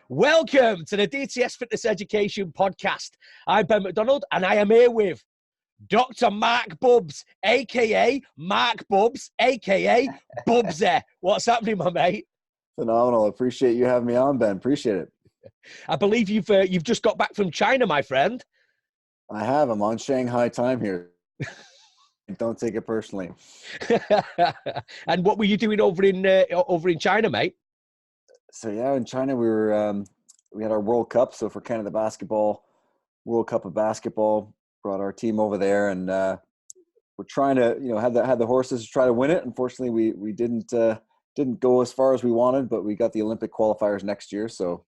Welcome to the DTS Fitness Education Podcast. I'm Ben McDonald, and I am here with Dr. Marc Bubbs, a.k.a. Marc Bubbs, a.k.a. Bubbsy. What's happening, my mate? Phenomenal. Appreciate you having me on, Ben. Appreciate it. I believe you've just got back from China, my friend. I have. I'm on Shanghai time here. Don't take it personally. And what were you doing over in China, mate? So yeah, in China we had our World Cup. So for Canada basketball, World Cup of basketball, brought our team over there, and we're trying to had the horses to try to win it. Unfortunately, we didn't go as far as we wanted, but we got the Olympic qualifiers next year. So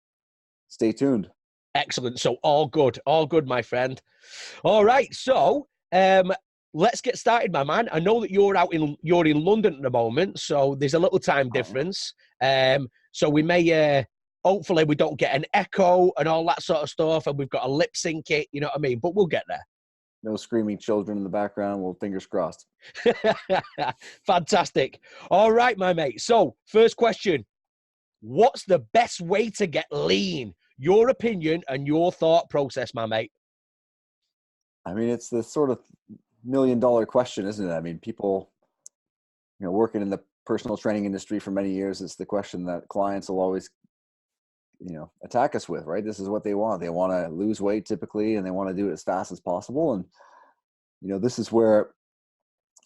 stay tuned. Excellent. So all good, my friend. All right. So let's get started, my man. I know that you're in London at the moment, so there's a little time difference. So we may, hopefully we don't get an echo and all that sort of stuff, and we've got a lip sync it, you know what I mean? But we'll get there. No screaming children in the background. Well, fingers crossed. Fantastic. All right, my mate. So first question, what's the best way to get lean? Your opinion and your thought process, my mate. I mean, it's the sort of $1 million question, isn't it? I mean, people, working in the personal training industry for many years, it's the question that clients will always, attack us with, right? This is what they want. They want to lose weight typically, and they want to do it as fast as possible. And, this is where,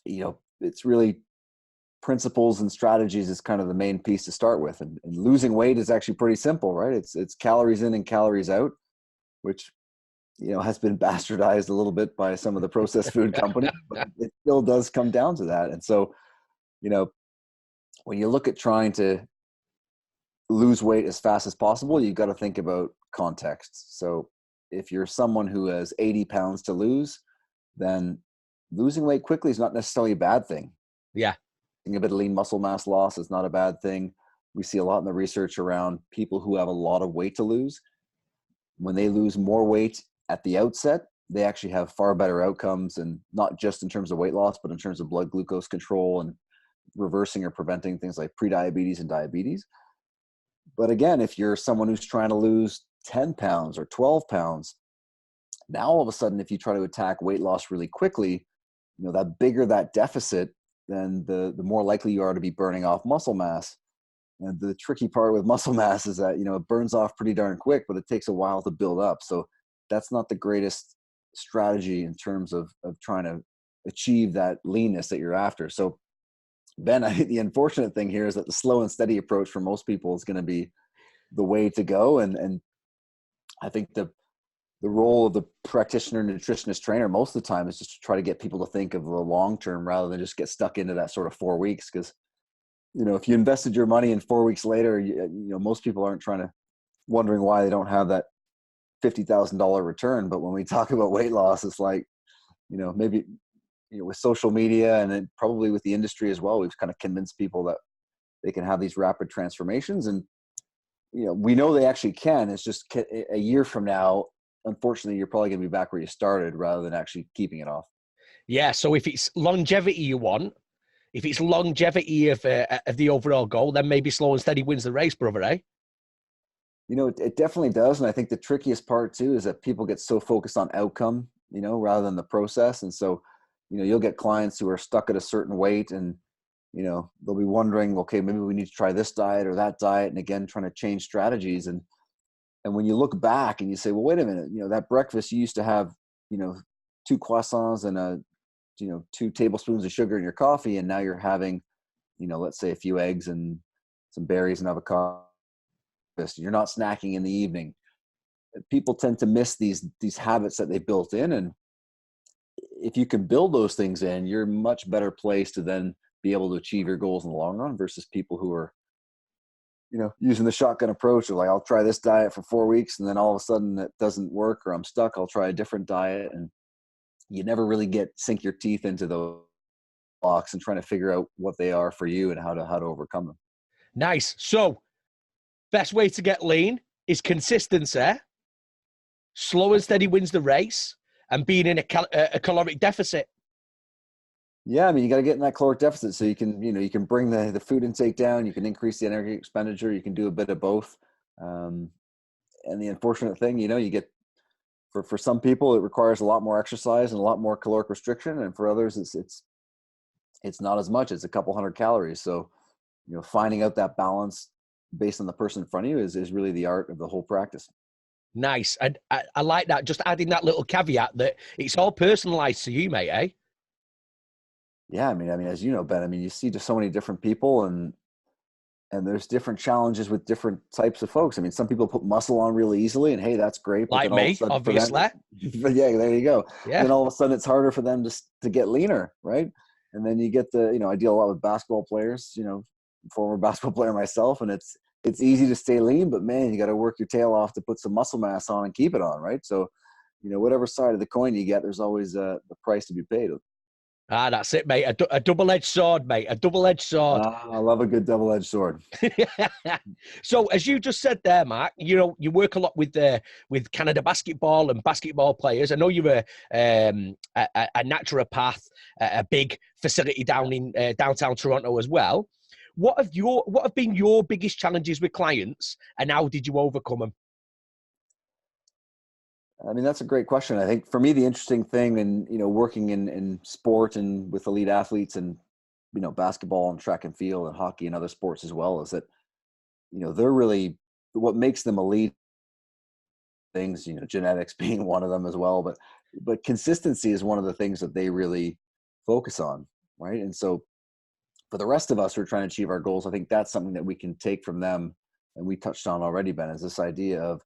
it's really principles and strategies is kind of the main piece to start with. And losing weight is actually pretty simple, right? It's calories in and calories out, which has been bastardized a little bit by some of the processed food companies, but it still does come down to that. And so, when you look at trying to lose weight as fast as possible, you've got to think about context. So if you're someone who has 80 pounds to lose, then losing weight quickly is not necessarily a bad thing. Yeah. A bit of lean muscle mass loss is not a bad thing. We see a lot in the research around people who have a lot of weight to lose. When they lose more weight at the outset, they actually have far better outcomes, and not just in terms of weight loss, but in terms of blood glucose control and reversing or preventing things like prediabetes and diabetes. But again, if you're someone who's trying to lose 10 pounds or 12 pounds, now all of a sudden, if you try to attack weight loss really quickly, that bigger that deficit, then the more likely you are to be burning off muscle mass. And the tricky part with muscle mass is that, it burns off pretty darn quick, but it takes a while to build up. So that's not the greatest strategy in terms of trying to achieve that leanness that you're after. So Ben, I think the unfortunate thing here is that the slow and steady approach for most people is going to be the way to go. And I think the role of the practitioner, nutritionist, trainer most of the time is just to try to get people to think of the long term rather than just get stuck into that sort of 4 weeks. Because, if you invested your money and 4 weeks later, most people aren't wondering why they don't have that $50,000 return. But when we talk about weight loss, it's like, maybe, with social media and then probably with the industry as well, we've kind of convinced people that they can have these rapid transformations. And, we know they actually can. It's just a year from now, unfortunately, you're probably going to be back where you started rather than actually keeping it off. Yeah. So if it's longevity you want, if it's longevity of the overall goal, then maybe slow and steady wins the race, brother, eh? It definitely does. And I think the trickiest part too is that people get so focused on outcome, rather than the process. And so, you'll get clients who are stuck at a certain weight and, they'll be wondering, okay, maybe we need to try this diet or that diet. And again, trying to change strategies. And when you look back and you say, well, wait a minute, that breakfast you used to have, 2 croissants and 2 tablespoons of sugar in your coffee. And now you're having, let's say a few eggs and some berries and avocado. You're not snacking in the evening. People tend to miss these habits that they built in. And if you can build those things in, you're much better placed to then be able to achieve your goals in the long run versus people who are, using the shotgun approach of like, I'll try this diet for 4 weeks and then all of a sudden it doesn't work or I'm stuck. I'll try a different diet. And you never really sink your teeth into those blocks and trying to figure out what they are for you and how to overcome them. Nice. So best way to get lean is consistency. Slow and steady wins the race, and being in a caloric deficit. Yeah, I mean, you got to get in that caloric deficit so you can bring the food intake down, you can increase the energy expenditure, you can do a bit of both. And the unfortunate thing, you get, for some people, it requires a lot more exercise and a lot more caloric restriction. And for others, it's not as much. It's a couple hundred calories. So, finding out that balance based on the person in front of you is really the art of the whole practice. Nice. I like that. Just adding that little caveat that it's all personalized to you, mate, eh? Yeah. I mean, as you know, Ben, you see just so many different people, and there's different challenges with different types of folks. Some people put muscle on really easily, and hey, that's great. But Like then all of a me, sudden for them, obviously. yeah, there you go. Yeah. Then all of a sudden it's harder for them to get leaner, right? And then you get I deal a lot with basketball players, former basketball player myself, and it's easy to stay lean, but man, you got to work your tail off to put some muscle mass on and keep it on, right? So, whatever side of the coin you get, there's always the price to be paid. Ah, that's it, mate. A double-edged sword, mate. A double-edged sword. I love a good double-edged sword. So, as you just said there, Mark, you work a lot with Canada basketball and basketball players. I know you're a naturopath, a big facility down in downtown Toronto as well. What have been your biggest challenges with clients, and how did you overcome them? That's a great question. I think for me, the interesting thing, and working in sport and with elite athletes, and basketball and track and field and hockey and other sports as well, is that they're really, what makes them elite things, genetics being one of them as well, but consistency is one of the things that they really focus on, right? And so for the rest of us who are trying to achieve our goals, I think that's something that we can take from them, and we touched on already, Ben, is this idea of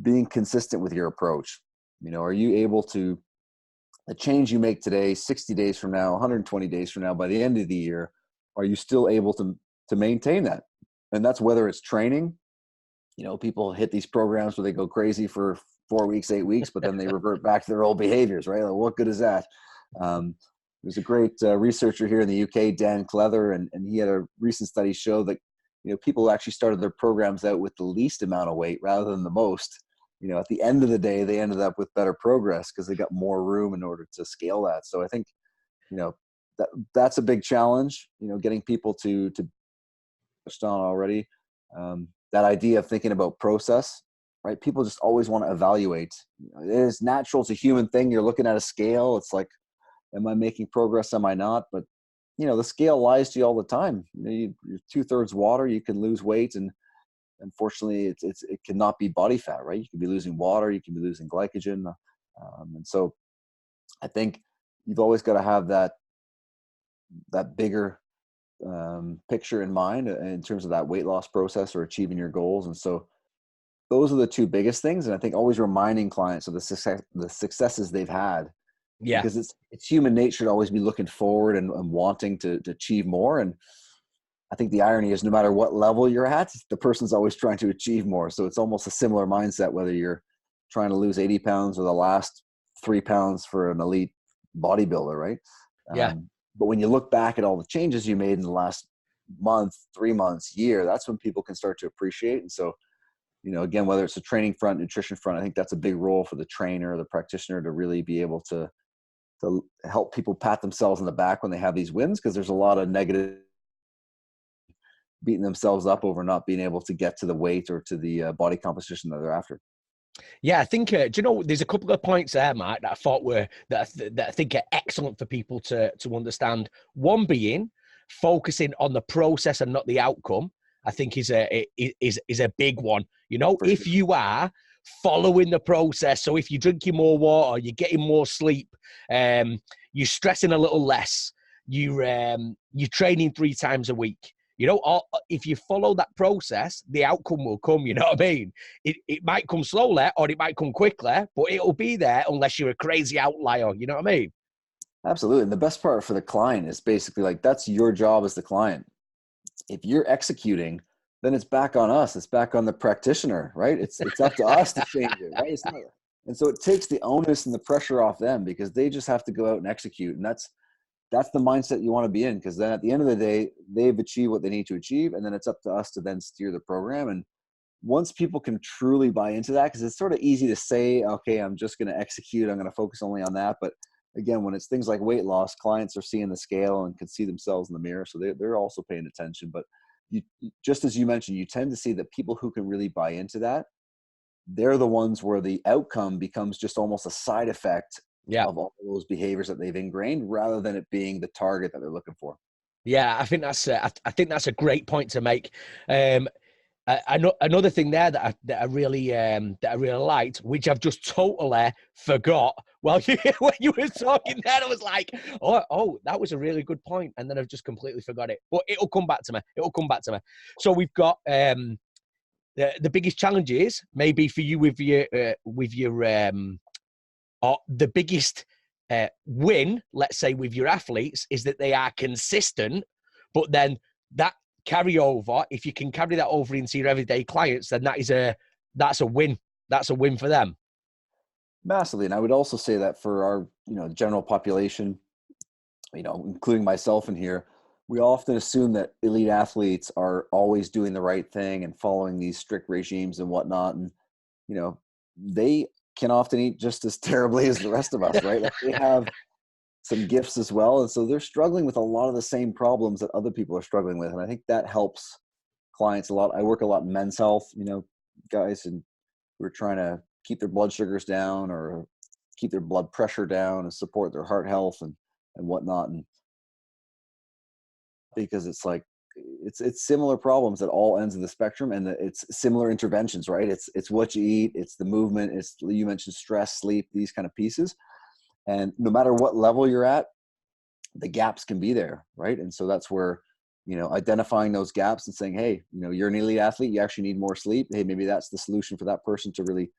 being consistent with your approach. Are you able to, the change you make today, 60 days from now, 120 days from now, by the end of the year, are you still able to maintain that? And that's whether it's training. People hit these programs where they go crazy for 4 weeks, 8 weeks, but then they revert back to their old behaviors, right? Like, what good is that? There's a great researcher here in the UK, Dan Cleather, and he had a recent study show that people actually started their programs out with the least amount of weight rather than the most. At the end of the day, they ended up with better progress because they got more room in order to scale that. So I think, that's a big challenge, getting people to touched on already. That idea of thinking about process, right? People just always want to evaluate. It is natural. It's a human thing. You're looking at a scale. It's like, am I making progress? Am I not? But, the scale lies to you all the time. You're 2/3 water. You can lose weight, and unfortunately, it cannot be body fat, right? You can be losing water. You can be losing glycogen. And so I think you've always got to have that bigger picture in mind in terms of that weight loss process or achieving your goals. And so those are the two biggest things. And I think always reminding clients of the successes they've had, Yeah. because it's human nature to always be looking forward and wanting to achieve more. And I think the irony is, no matter what level you're at, the person's always trying to achieve more. So it's almost a similar mindset, whether you're trying to lose 80 pounds or the last 3 pounds for an elite bodybuilder, right? Yeah. But when you look back at all the changes you made in the last month, 3 months, year, that's when people can start to appreciate. And so, again, whether it's a training front, nutrition front, I think that's a big role for the trainer, the practitioner, to really be able to help people pat themselves in the back when they have these wins, because there's a lot of negative beating themselves up over not being able to get to the weight or to the body composition that they're after. Yeah, I think, do you know, there's a couple of points there, Mark, that I thought that I think are excellent for people to understand. One being focusing on the process and not the outcome, I think is a big one. For If sure. you are following the process, so if you're drinking more water, you're getting more sleep, you're stressing a little less, you're training 3 times a week. If you follow that process, the outcome will come. You know what I mean? It might come slowly or it might come quickly, but it'll be there unless you're a crazy outlier. You know what I mean? Absolutely. And the best part for the client is basically like, that's your job as the client. If you're executing, then it's back on us. It's back on the practitioner, right? It's up to us to change it, right? It's not, and so it takes the onus and the pressure off them, because they just have to go out and execute. And that's the mindset you want to be in, because then at the end of the day, they've achieved what they need to achieve. And then it's up to us to then steer the program. And once people can truly buy into that, because it's sort of easy to say, okay, I'm just going to execute, I'm going to focus only on that. But again, when it's things like weight loss, clients are seeing the scale and can see themselves in the mirror. So they're also paying attention. But just as you mentioned, you tend to see that people who can really buy into that, they're the ones where the outcome becomes just almost a side effect Yeah. of all those behaviors that they've ingrained, rather than it being the target that they're looking for. Yeah, I think that's a great point to make. I know another thing there that I really liked, which I've just totally forgot. Well, when you were talking there, I was like, oh, that was a really good point, and then I've just completely forgot it. But it'll come back to me. It'll come back to me. So we've got the biggest challenges maybe for you with your or the biggest win, let's say, with your athletes is that they are consistent, but then that carryover, if you can carry that over into your everyday clients, then that's a win. That's a win for them. Massively. And I would also say that for our, general population, including myself in here, we often assume that elite athletes are always doing the right thing and following these strict regimes and whatnot. And, they can often eat just as terribly as the rest of us, right? Like, they have some gifts as well. And so they're struggling with a lot of the same problems that other people are struggling with. And I think that helps clients a lot. I work a lot in men's health, guys, and we're trying to keep their blood sugars down or keep their blood pressure down and support their heart health and whatnot. And because it's like, it's similar problems at all ends of the spectrum, and it's similar interventions, right? It's what you eat, it's the movement, it's, you mentioned stress, sleep, these kind of pieces. And no matter what level you're at, the gaps can be there, right? And so that's where, identifying those gaps and saying, hey, you're an elite athlete, you actually need more sleep. Hey, maybe that's the solution for that person to really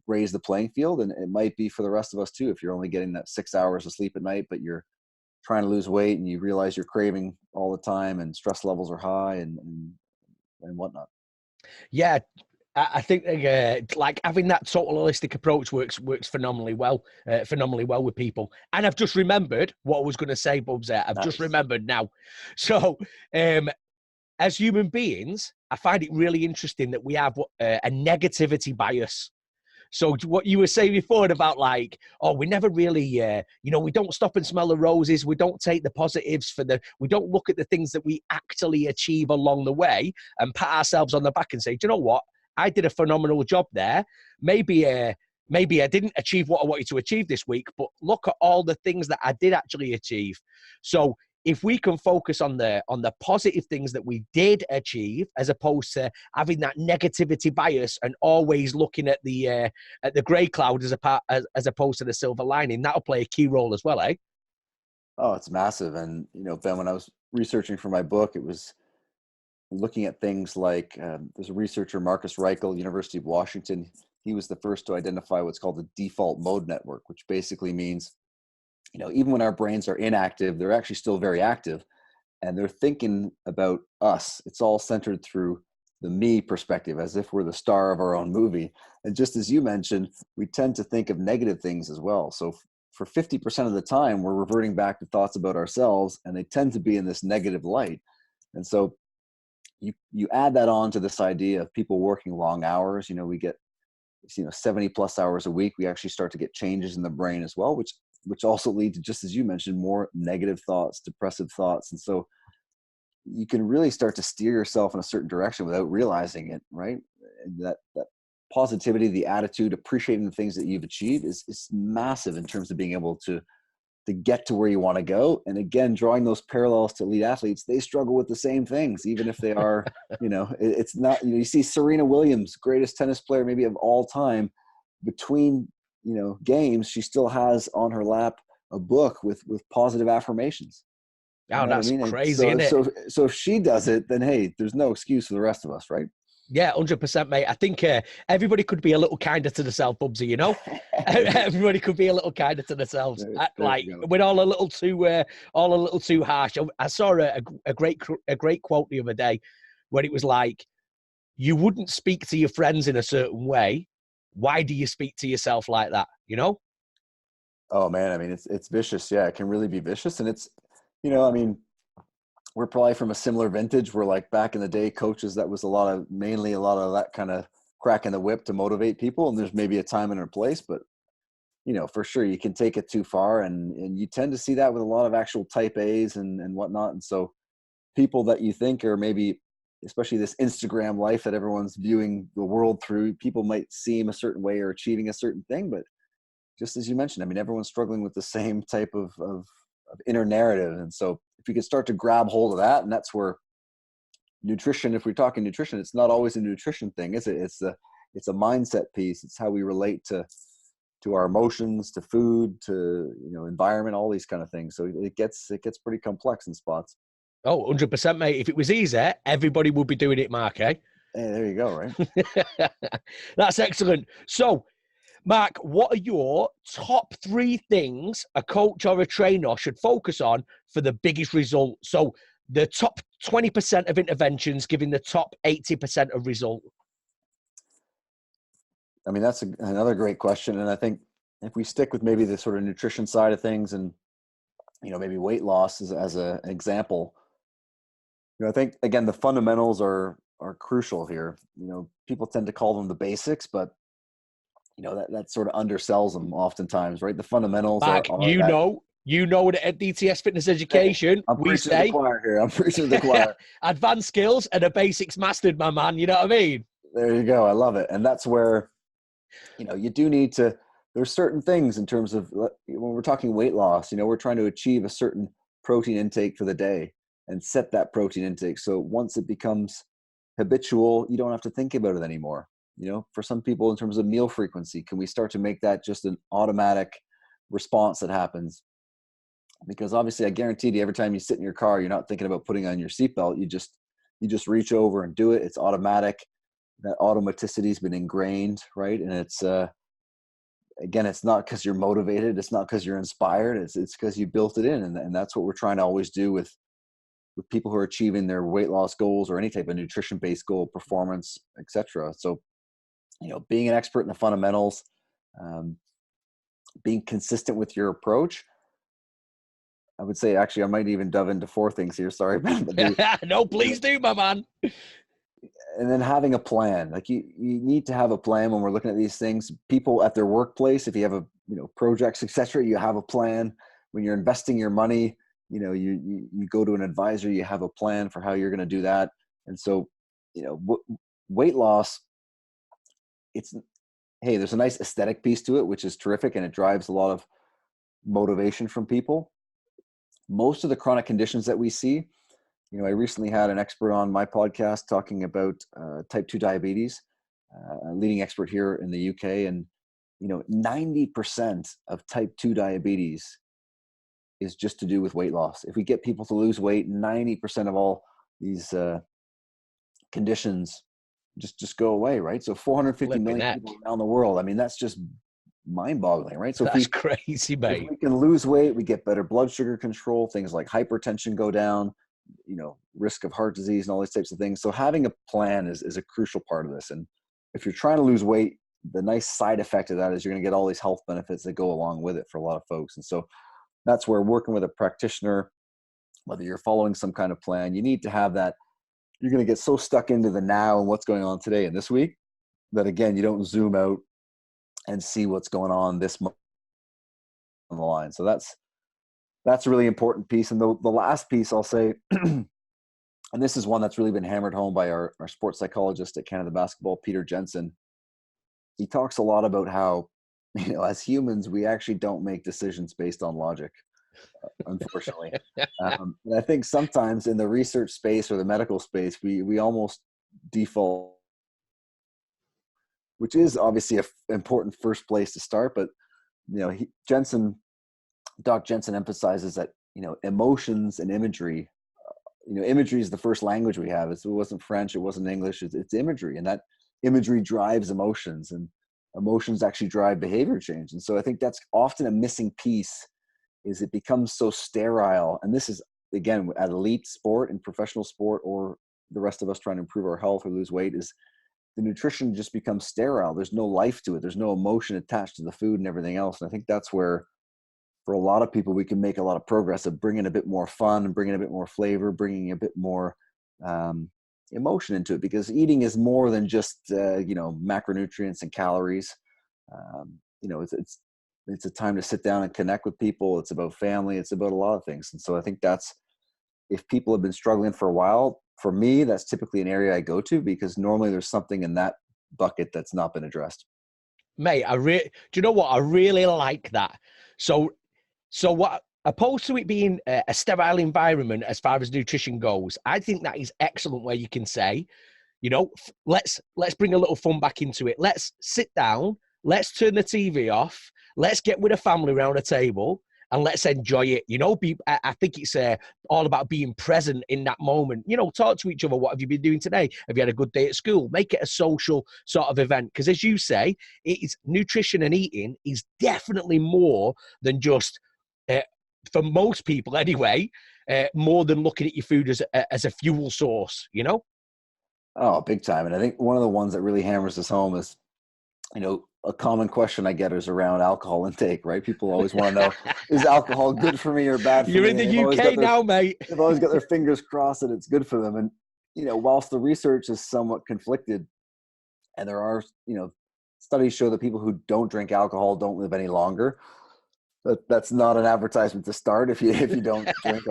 raise the playing field. And it might be for the rest of us too, if you're only getting that 6 hours of sleep at night, but you're trying to lose weight and you realize you're craving all the time and stress levels are high and whatnot. Yeah, I think like having that total holistic approach works phenomenally well with people. And I've just remembered what I was going to say, Bubbs. I've Nice. just remembered now. So, as human beings, I find it really interesting that we have a negativity bias. So what you were saying before about like, oh, we never really, we don't stop and smell the roses. We don't take the positives we don't look at the things that we actually achieve along the way and pat ourselves on the back and say, do you know what? I did a phenomenal job there. Maybe I didn't achieve what I wanted to achieve this week, but look at all the things that I did actually achieve. So if we can focus on the positive things that we did achieve, as opposed to having that negativity bias and always looking at the grey cloud as opposed to the silver lining, that'll play a key role as well, eh? Oh, it's massive. And Ben, when I was researching for my book, it was looking at things like there's a researcher, Marcus Reichel, University of Washington. He was the first to identify what's called the default mode network, which basically means, even when our brains are inactive, they're actually still very active, and they're thinking about us. It's all centered through the me perspective, as if we're the star of our own movie. And just as you mentioned, we tend to think of negative things as well. So for 50% of the time, we're reverting back to thoughts about ourselves, and they tend to be in this negative light. And so you add that on to this idea of people working long hours. We get 70 plus hours a week. We actually start to get changes in the brain as well, which also lead to, just as you mentioned, more negative thoughts, depressive thoughts. And so you can really start to steer yourself in a certain direction without realizing it, right? And that positivity, the attitude, appreciating the things that you've achieved is massive in terms of being able to get to where you want to go. And again, drawing those parallels to elite athletes, they struggle with the same things, even if they are, it's not, you see Serena Williams, greatest tennis player maybe of all time, between, games, she still has on her lap a book with positive affirmations. Oh, that's crazy, so, isn't it? so if she does it, then hey, there's no excuse for the rest of us, right? Yeah, 100%, mate. I think everybody could be a little kinder to themselves, Bubsy, Everybody could be a little kinder to themselves. We're all a little too harsh. I saw a great quote the other day where it was like, you wouldn't speak to your friends in a certain way. Why do you speak to yourself like that? Oh man, I mean, it's vicious. Yeah, it can really be vicious. And it's, we're probably from a similar vintage. We're like back in the day, coaches, that was mainly a lot of that kind of cracking the whip to motivate people. And there's maybe a time and a place, but for sure you can take it too far. And you tend to see that with a lot of actual type A's and whatnot. And so people that you think are maybe especially this Instagram life that everyone's viewing the world through, people might seem a certain way or achieving a certain thing, but just as you mentioned, I mean, everyone's struggling with the same type of inner narrative. And so if you could start to grab hold of that, and that's where nutrition, if we're talking nutrition, it's not always a nutrition thing, is it? It's a mindset piece. It's how we relate to our emotions, to food, to, environment, all these kind of things. So it gets pretty complex in spots. Oh, 100%, mate. If it was easy, everybody would be doing it, Mark, eh? Hey, there you go, right? That's excellent. So, Mark, what are your top 3 things a coach or a trainer should focus on for the biggest result? So the top 20% of interventions giving the top 80% of result. I mean, that's another great question. And I think if we stick with maybe the sort of nutrition side of things and, maybe weight loss as an example, I think, again, the fundamentals are crucial here. People tend to call them the basics, but that sort of undersells them oftentimes, right? The fundamentals Mark, are you know that at DTS Fitness Education, I'm we preaching to say the choir here. I'm preaching to the choir. advanced skills and the basics mastered, my man. You know what I mean? There you go. I love it. And that's where, you do need to, there's certain things in terms of when we're talking weight loss, we're trying to achieve a certain protein intake for the day and set that protein intake. So once it becomes habitual, you don't have to think about it anymore. For some people, in terms of meal frequency, can we start to make that just an automatic response that happens? Because obviously, I guarantee you, every time you sit in your car, you're not thinking about putting on your seatbelt. You just reach over and do it. It's automatic. That automaticity has been ingrained, right? And it's again, it's not because you're motivated. It's not because you're inspired. It's because you built it in, and that's what we're trying to always do with people who are achieving their weight loss goals or any type of nutrition-based goal, performance, etc. So, being an expert in the fundamentals, being consistent with your approach. I would say, actually, I might even dive into 4 things here. Sorry. No, please do, my man. And then having a plan. Like you need to have a plan when we're looking at these things. People at their workplace, if you have projects, etc., you have a plan. When you're investing your money, you go to an advisor, you have a plan for how you're going to do that. And so, weight loss, there's a nice aesthetic piece to it, which is terrific, and it drives a lot of motivation from people. Most of the chronic conditions that we see, I recently had an expert on my podcast talking about type 2 diabetes, a leading expert here in the UK. And, 90% of type 2 diabetes is just to do with weight loss. If we get people to lose weight, 90% of all these conditions just go away, right? So 450 million people around the world. I mean, that's just mind-boggling, right? So that's crazy, mate. If we can lose weight, we get better blood sugar control, things like hypertension go down, risk of heart disease and all these types of things. So having a plan is a crucial part of this. And if you're trying to lose weight, the nice side effect of that is you're going to get all these health benefits that go along with it for a lot of folks. And so that's where working with a practitioner, whether you're following some kind of plan, you need to have that. You're going to get so stuck into the now and what's going on today and this week that, again, you don't zoom out and see what's going on this month on the line. So that's a really important piece. And the last piece I'll say, and this is one that's really been hammered home by our sports psychologist at Canada Basketball, Peter Jensen. He talks a lot about how, as humans, we actually don't make decisions based on logic, unfortunately. And I think sometimes in the research space or the medical space, we almost default, which is obviously an important first place to start. But, Doc Jensen emphasizes that, emotions and imagery, imagery is the first language we have. It wasn't French, it wasn't English, it's imagery. And that imagery drives emotions, and emotions actually drive behavior change. And so I think that's often a missing piece, is it becomes so sterile. And this is, again, at elite sport and professional sport, or the rest of us trying to improve our health or lose weight, is the nutrition just becomes sterile. There's no life to it. There's no emotion attached to the food and everything else. And I think that's where, for a lot of people, we can make a lot of progress of bringing a bit more fun and bringing a bit more flavor, bringing a bit more emotion into it, because eating is more than just macronutrients and calories. It's a time to sit down and connect with people. It's about family. It's about a lot of things. And so I think that's, if people have been struggling for a while, for me, that's typically an area I go to because normally there's something in that bucket that's not been addressed. Mate, do you know what? I really like that. So what, opposed to it being a sterile environment as far as nutrition goes, I think that is excellent where you can say, you know, let's bring a little fun back into it. Let's sit down, let's turn the TV off, let's get with a family around a table and let's enjoy it. You know, I think it's all about being present in that moment. You know, talk to each other. What have you been doing today? Have you had a good day at school? Make it a social sort of event. Because as you say, nutrition and eating is definitely more than just, for most people anyway, more than looking at your food as a fuel source, you know? Oh, big time. And I think one of the ones that really hammers this home is, you know, a common question I get is around alcohol intake, right? People always want to know, is alcohol good for me or bad for You're me? in And the UK now, mate. they've always got their fingers crossed that it's good for them. And, you know, whilst the research is somewhat conflicted, and there are, you know, studies show that people who don't drink alcohol don't live any longer. But that's not an advertisement to start if you don't drink.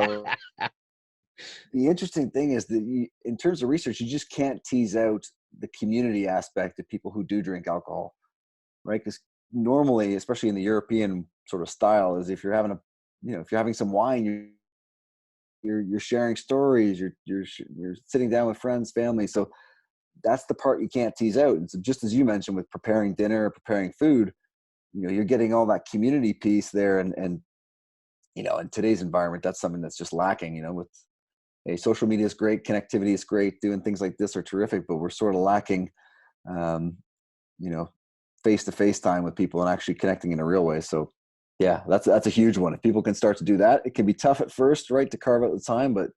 The interesting thing is that in terms of research, you just can't tease out the community aspect of people who do drink alcohol, right? Because normally, especially in the European sort of style, is if you're having if you're having some wine, you're sharing stories, you're sitting down with friends, family. So that's the part you can't tease out. And so just as you mentioned with preparing dinner, preparing food, you know, you're getting all that community piece there. And you know, in today's environment, that's something that's just lacking, you know, with social media is great. Connectivity is great. Doing things like this are terrific, but we're sort of lacking, you know, face-to-face time with people and actually connecting in a real way. So yeah, that's a huge one. If people can start to do that, it can be tough at first, right, to carve out the time, but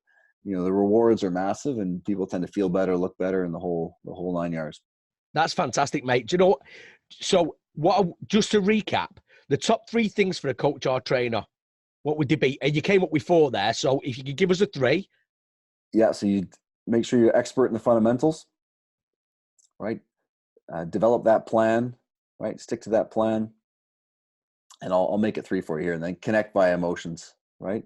you know, the rewards are massive and people tend to feel better, look better, and the whole 9 yards. That's fantastic, mate. Do you know, so just to recap, the top 3 things for a coach or trainer, what would they be? And you came up with 4 there. So if you could give us a 3. Yeah. So you make sure you're expert in the fundamentals, right? Develop that plan, right? Stick to that plan. And I'll make it 3 for you here, and then connect by emotions, right?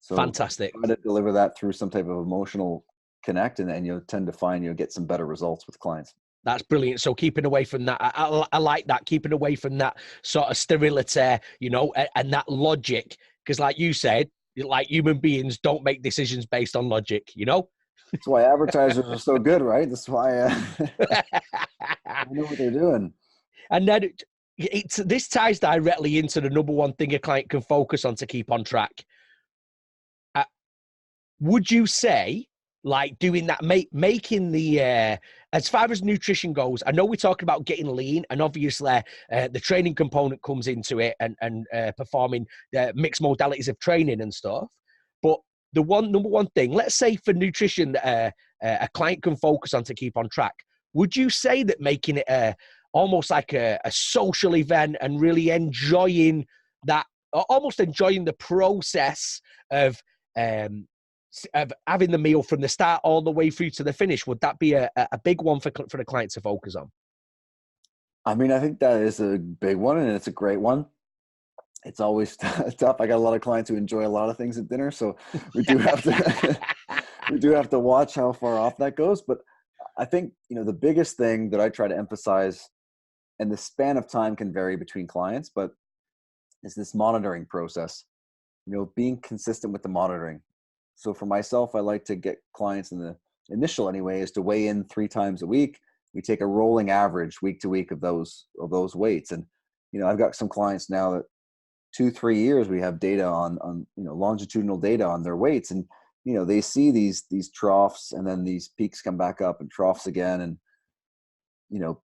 So Fantastic. try to deliver that through some type of emotional connect, and then you'll tend to find you'll get some better results with clients. That's brilliant. So keeping away from that, I like that, keeping away from that sort of sterility, you know, and that logic. Because like you said, like human beings don't make decisions based on logic, you know? That's why advertisers are so good, right? That's why they know what they're doing. And then this ties directly into the number one thing a client can focus on to keep on track. Would you say, like doing that, making the, as far as nutrition goes, I know we're talking about getting lean, and obviously the training component comes into it, and performing the mixed modalities of training and stuff. But the number one thing, let's say for nutrition, a client can focus on to keep on track. Would you say that making it almost like a social event and really enjoying that, almost enjoying the process of having the meal from the start all the way through to the finish, would that be a big one for the client to focus on? I mean, I think that is a big one, and it's a great one. It's always tough. I got a lot of clients who enjoy a lot of things at dinner, so we do have to we do have to watch how far off that goes. But I think, you know, the biggest thing that I try to emphasize, and the span of time can vary between clients, but is this monitoring process. You know, being consistent with the monitoring. So for myself, I like to get clients in the initial anyway is to weigh in 3 times a week. We take a rolling average week to week of those weights. And, you know, I've got some clients now that 2-3 years we have data on you know, longitudinal data on their weights, and you know, they see these troughs and then these peaks come back up and troughs again. And you know,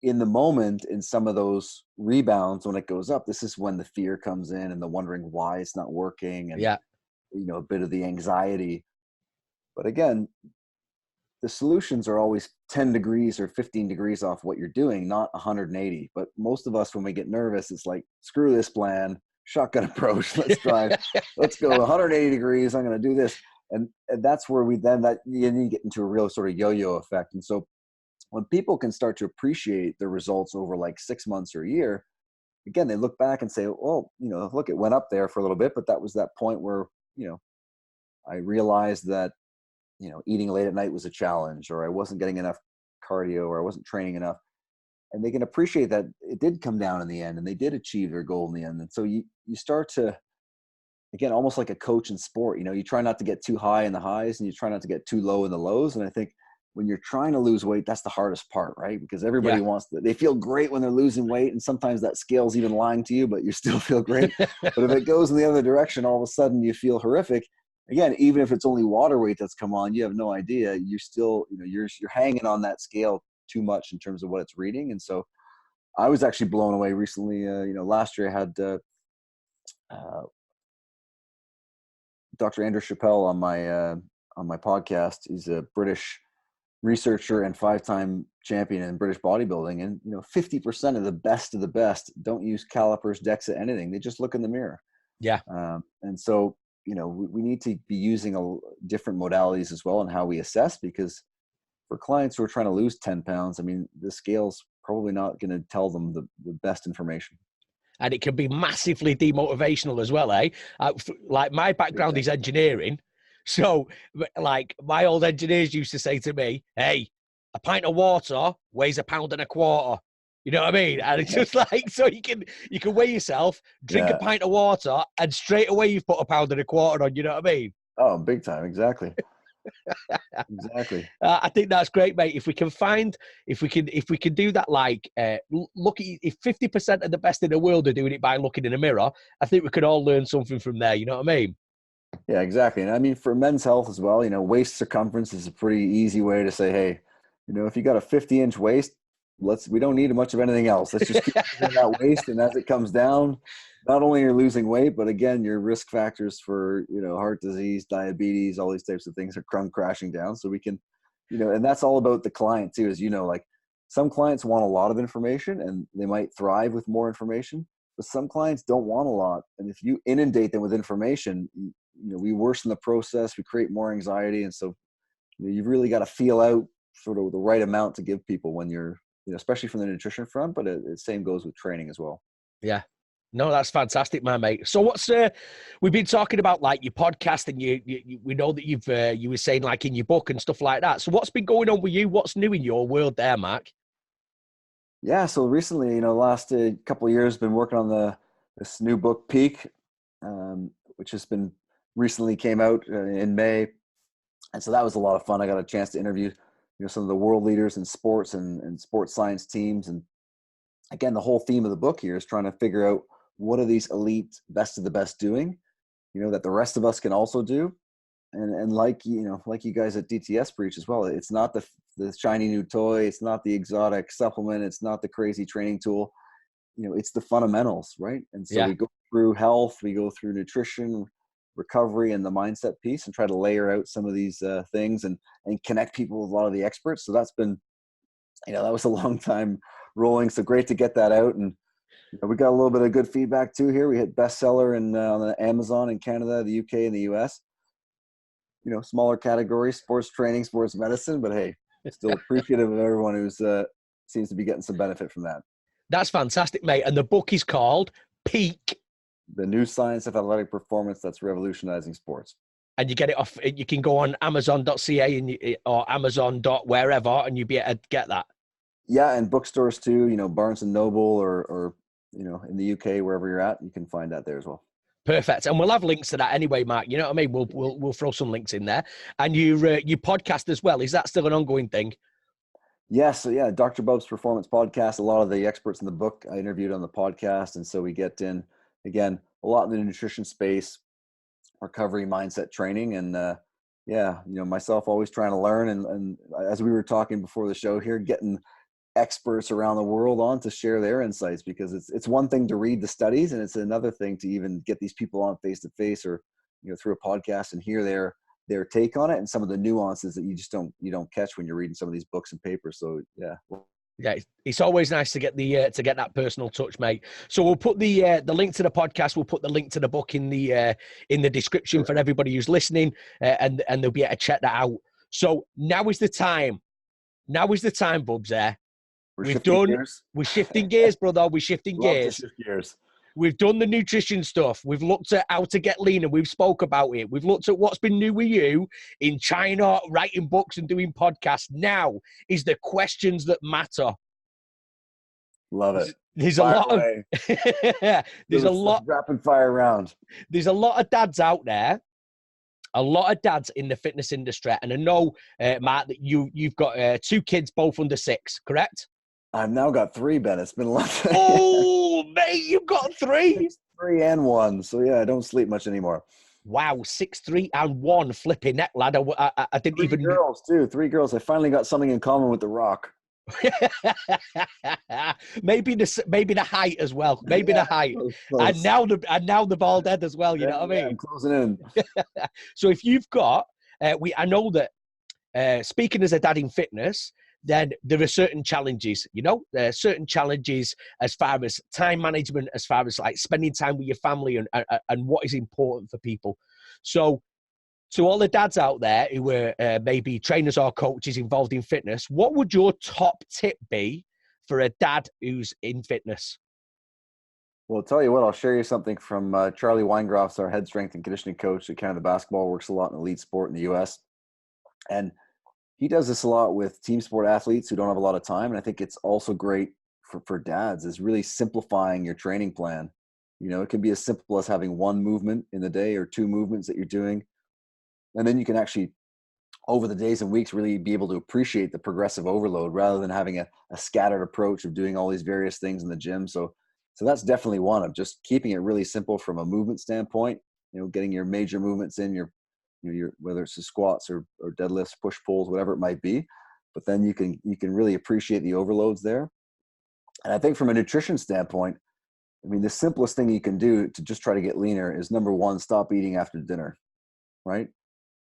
in the moment, in some of those rebounds when it goes up, this is when the fear comes in and the wondering why it's not working, and Yeah. you know, a bit of the anxiety. But again, the solutions are always 10 degrees or 15 degrees off what you're doing, not 180. But most of us, when we get nervous, it's like, screw this plan, shotgun approach. Let's go 180 degrees. I'm going to do this. And that's where you get into a real sort of yo-yo effect. And so when people can start to appreciate the results over like 6 months or a year, again, they look back and say, well, you know, look, it went up there for a little bit, but that was that point where, you know, I realized that, eating late at night was a challenge, or I wasn't getting enough cardio, or I wasn't training enough. And they can appreciate that it did come down in the end, and they did achieve their goal in the end. And so you start to, again, almost like a coach in sport, you try not to get too high in the highs and you try not to get too low in the lows. And I think when you're trying to lose weight, that's the hardest part, right? Because everybody they feel great when they're losing weight. And sometimes that scale's even lying to you, but you still feel great. But if it goes in the other direction, all of a sudden you feel horrific. Again, even if it's only water weight that's come on, you have no idea. You're still, you're hanging on that scale too much in terms of what it's reading. And so I was actually blown away recently. Last year I had Dr. Andrew Chappelle on my podcast. He's a British researcher and 5-time champion in British bodybuilding. And 50% of the best don't use calipers, DEXA, anything. They just look in the mirror. Yeah. And so we need to be using different modalities as well in how we assess, because for clients who are trying to lose 10 pounds, I mean, the scale's probably not going to tell them the best information. And it can be massively demotivational as well, eh? Like my background is engineering. So like my old engineers used to say to me, hey, a pint of water weighs 1.25 pounds. You know what I mean? And it's just like, so you can weigh yourself, drink a pint of water, and straight away you've put 1.25 pounds on, you know what I mean? Oh, big time. Exactly. Exactly. I think that's great, mate. If we can do that, like look at, if 50% of the best in the world are doing it by looking in a mirror, I think we could all learn something from there. You know what I mean? Yeah, exactly. And I mean, for men's health as well, waist circumference is a pretty easy way to say, hey, if you got a 50-inch waist, we don't need much of anything else. Let's just keep that waist. And as it comes down, not only are you losing weight, but again, your risk factors for, heart disease, diabetes, all these types of things are crashing down. So we can, and that's all about the client too, as like some clients want a lot of information and they might thrive with more information, but some clients don't want a lot. And if you inundate them with information, we worsen the process, we create more anxiety. And so you've really got to feel out sort of the right amount to give people when you're, especially from the nutrition front, but the same goes with training as well. Yeah. No, that's fantastic, my mate. So what's we've been talking about like your podcast, and we know that you were saying like in your book and stuff like that. So what's been going on with you? What's new in your world there, Mark? Yeah, so recently, last couple of years, been working on this new book, Peak, which has been recently came out in May, and so that was a lot of fun. I got a chance to interview some of the world leaders in sports and sports science teams, and again, the whole theme of the book here is trying to figure out what are these elite best of the best doing, that the rest of us can also do. And like you guys at DTS preach as well, it's not the shiny new toy, it's not the exotic supplement, it's not the crazy training tool, it's the fundamentals, right? And so we go through health, we go through nutrition, recovery, and the mindset piece, and try to layer out some of these things and connect people with a lot of the experts. So that's been, that was a long time rolling. So great to get that out. And we got a little bit of good feedback too here. We hit bestseller on Amazon in Canada, the UK, and the US. Smaller categories, sports training, sports medicine, but hey, still appreciative of everyone who's seems to be getting some benefit from that. That's fantastic, mate. And the book is called Peak: The New Science of Athletic Performance That's Revolutionizing Sports. And you get it off, you can go on Amazon.ca or Amazon. Wherever, and you'll be able to get that. Yeah, and bookstores too, Barnes & Noble or in the UK, wherever you're at, you can find that there as well. Perfect. And we'll have links to that anyway, Mark. You know what I mean? We'll throw some links in there. And you podcast as well. Is that still an ongoing thing? Yeah. So yeah, Dr. Bubbs Performance Podcast. A lot of the experts in the book I interviewed on the podcast. And so we get in, again, a lot in the nutrition space, recovery, mindset training. And myself always trying to learn. And as we were talking before the show here, getting experts around the world on to share their insights, because it's one thing to read the studies, and it's another thing to even get these people on face to face or through a podcast and hear their take on it and some of the nuances that you don't catch when you're reading some of these books and papers. So yeah, it's always nice to get to get that personal touch, mate. So we'll put the link to the podcast, we'll put the link to the book in the description for everybody who's listening, and they'll be able to check that out. So now is the time, Bubbs. We're shifting gears, brother. We're shifting gears. To shift gears. We've done the nutrition stuff. We've looked at how to get leaner. We've spoke about it. We've looked at what's been new with you in China, writing books and doing podcasts. Now is the questions that matter. Love it. There's Fire a lot away. of there's a lot rapid fire round. There's a lot of dads out there. A lot of dads in the fitness industry, and I know, Mark, that you've got 2 kids, both under 6, correct? I've now got 3, Ben. It's been a lot. Oh, mate, you've got 3. 3 and 1. So yeah, I don't sleep much anymore. Wow, 6, 3, and 1. Flipping neck, lad. I didn't 3 even. girls too. 3 girls. I finally got something in common with The Rock. maybe the height as well. Maybe the height. Close. And now the bald head as well. You know what I mean? I'm closing in. So if you've got, I know that speaking as a dad in fitness, then there are certain challenges. You know, there are certain challenges as far as time management, as far as like spending time with your family and what is important for people. So to all the dads out there who were maybe trainers or coaches involved in fitness, what would your top tip be for a dad who's in fitness? Well, I'll tell you what, I'll share you something from Charlie Weingroff's our head strength and conditioning coach at Canada Basketball, works a lot in elite sport in the U.S. And he does this a lot with team sport athletes who don't have a lot of time. And I think it's also great for dads, is really simplifying your training plan. You know, it can be as simple as having 1 movement in the day or 2 movements that you're doing. And then you can actually, over the days and weeks, really be able to appreciate the progressive overload rather than having a scattered approach of doing all these various things in the gym. So that's definitely one of just keeping it really simple from a movement standpoint, you know, getting your major movements in your whether it's the squats or deadlifts, push pulls, whatever it might be. But then you can really appreciate the overloads there. And I think from a nutrition standpoint, I mean, the simplest thing you can do to just try to get leaner is, number 1, stop eating after dinner, right?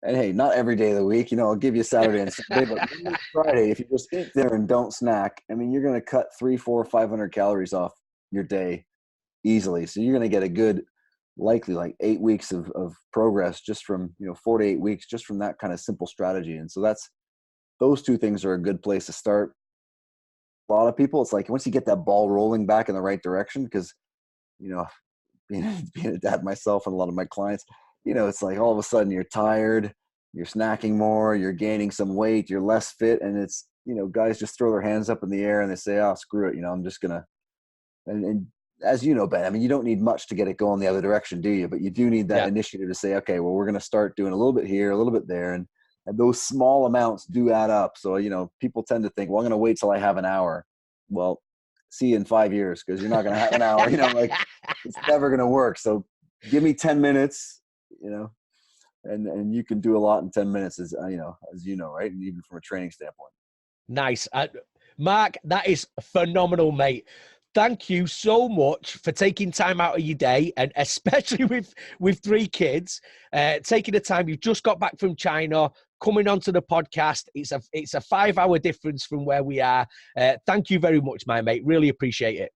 And hey, not every day of the week, you know, I'll give you Saturday and Sunday, but Monday, Friday, if you just eat dinner and don't snack, I mean, you're going to cut 300, 400, 500 calories off your day easily. So you're going to get a good, likely like 8 weeks of progress just from, 4 to 8 weeks, just from that kind of simple strategy. And so those 2 things are a good place to start. A lot of people, it's like once you get that ball rolling back in the right direction, because, being a dad myself and a lot of my clients, it's like all of a sudden you're tired, you're snacking more, you're gaining some weight, you're less fit. And it's, guys just throw their hands up in the air and they say, oh, screw it. I'm just going to, and as you know, Ben, I mean, you don't need much to get it going the other direction, do you? But you do need that initiative to say, okay, well, we're going to start doing a little bit here, a little bit there. And those small amounts do add up. So, people tend to think, well, I'm going to wait till I have an hour. Well, see you in 5 years, because you're not going to have an hour, like it's never going to work. So give me 10 minutes, and you can do a lot in 10 minutes, as you know, right? And even from a training standpoint. Nice. Mark, that is phenomenal, mate. Thank you so much for taking time out of your day, and especially with 3 kids, taking the time. You've just got back from China, coming onto the podcast. It's a 5-hour difference from where we are. Thank you very much, my mate. Really appreciate it.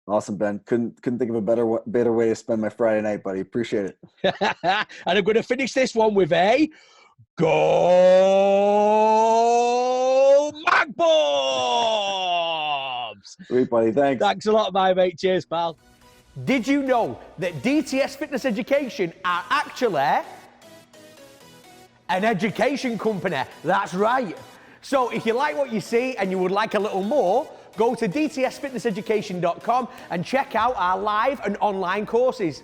Awesome, Ben. Couldn't think of a better way to spend my Friday night, buddy. Appreciate it. And I'm going to finish this one with a go, Marc Bubbs! Sweet, buddy. Thanks. Thanks a lot, my mate. Cheers, pal. Did you know that DTS Fitness Education are actually an education company? That's right. So if you like what you see and you would like a little more, go to dtsfitnesseducation.com and check out our live and online courses.